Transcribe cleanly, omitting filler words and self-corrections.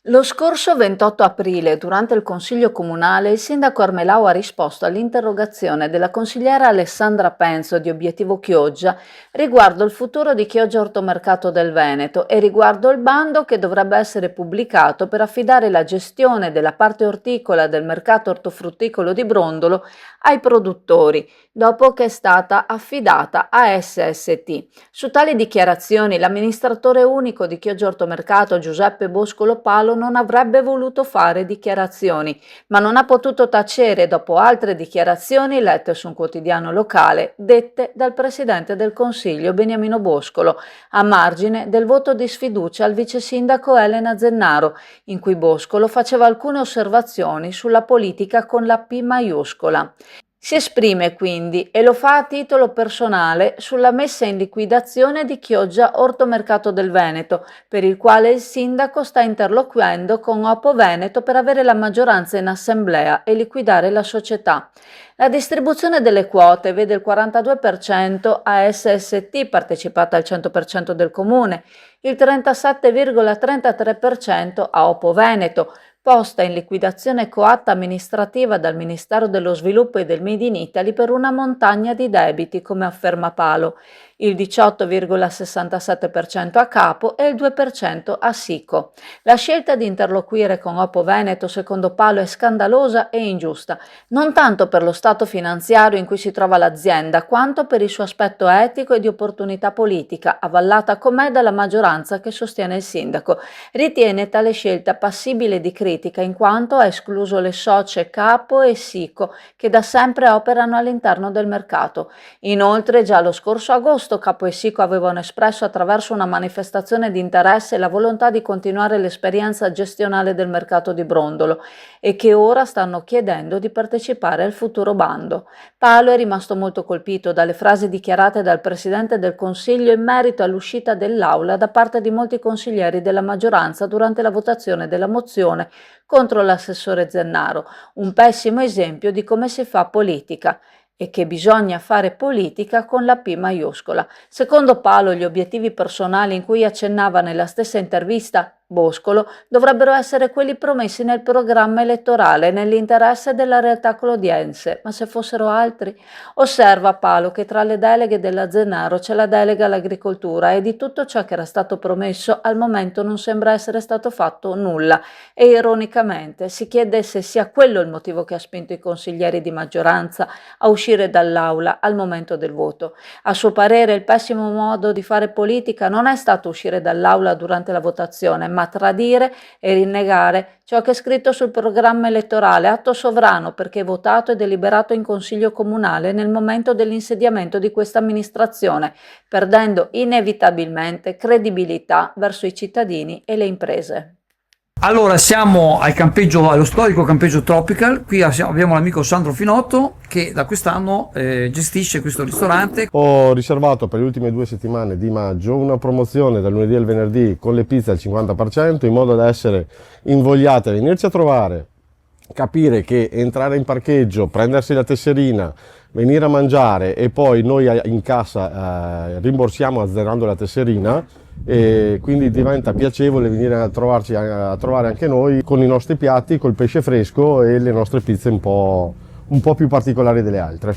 Lo scorso 28 aprile, durante il Consiglio Comunale, il sindaco Armelau ha risposto all'interrogazione della consigliera Alessandra Penzo di Obiettivo Chioggia riguardo il futuro di Chioggia Ortomercato del Veneto e riguardo il bando che dovrebbe essere pubblicato per affidare la gestione della parte orticola del mercato ortofrutticolo di Brondolo ai produttori, dopo che è stata affidata a SST. Su tali dichiarazioni l'amministratore unico di Chioggia Ortomercato, Giuseppe Boscolo Palo, non avrebbe voluto fare dichiarazioni, ma non ha potuto tacere dopo altre dichiarazioni lette su un quotidiano locale, dette dal presidente del Consiglio Beniamino Boscolo, a margine del voto di sfiducia al vice sindaco Elena Zennaro, in cui Boscolo faceva alcune osservazioni sulla politica con la P maiuscola. Si esprime quindi, e lo fa a titolo personale, sulla messa in liquidazione di Chioggia Ortomercato del Veneto, per il quale il sindaco sta interloquendo con Oppo Veneto per avere la maggioranza in assemblea e liquidare la società. La distribuzione delle quote vede il 42% a SST, partecipata al 100% del comune, il 37,33% a Oppo Veneto, posta in liquidazione coatta amministrativa dal Ministero dello Sviluppo e del Made in Italy per una montagna di debiti, come afferma Palo, il 18,67% a Capo e il 2% a Sico. La scelta di interloquire con Oppo Veneto, secondo Palo, è scandalosa e ingiusta, non tanto per lo stato finanziario in cui si trova l'azienda, quanto per il suo aspetto etico e di opportunità politica, avvallata com'è dalla maggioranza che sostiene il sindaco. Ritiene tale scelta passibile di critica in quanto ha escluso le socie Capo e Sico che da sempre operano all'interno del mercato. Inoltre già lo scorso agosto Capo e Sico avevano espresso attraverso una manifestazione di interesse la volontà di continuare l'esperienza gestionale del mercato di Brondolo e che ora stanno chiedendo di partecipare al futuro bando. Palo è rimasto molto colpito dalle frasi dichiarate dal Presidente del Consiglio in merito all'uscita dell'Aula da parte di molti consiglieri della maggioranza durante la votazione della mozione contro l'assessore Zennaro, un pessimo esempio di come si fa politica e che bisogna fare politica con la P maiuscola. Secondo Palo, gli obiettivi personali in cui accennava nella stessa intervista Boscolo dovrebbero essere quelli promessi nel programma elettorale nell'interesse della realtà clodiense, ma se fossero altri? Osserva Palo che tra le deleghe della Zennaro c'è la delega all'agricoltura e di tutto ciò che era stato promesso al momento non sembra essere stato fatto nulla e ironicamente si chiede se sia quello il motivo che ha spinto i consiglieri di maggioranza a uscire dall'aula al momento del voto. A suo parere il pessimo modo di fare politica non è stato uscire dall'aula durante la votazione, ma tradire e rinnegare ciò che è scritto sul programma elettorale, atto sovrano perché votato e deliberato in Consiglio Comunale nel momento dell'insediamento di questa amministrazione, perdendo inevitabilmente credibilità verso i cittadini e le imprese. Allora, siamo al campeggio, allo storico campeggio Tropical. Qui abbiamo l'amico Sandro Finotto che da quest'anno gestisce questo ristorante. Ho riservato per le ultime 2 settimane di maggio una promozione dal lunedì al venerdì con le pizze al 50%, in modo da essere invogliate a venirci a trovare, capire che entrare in parcheggio, prendersi la tesserina, venire a mangiare e poi noi in cassa rimborsiamo azzerando la tesserina, e quindi diventa piacevole venire a trovare anche noi con i nostri piatti, col pesce fresco e le nostre pizze un po' più particolari delle altre.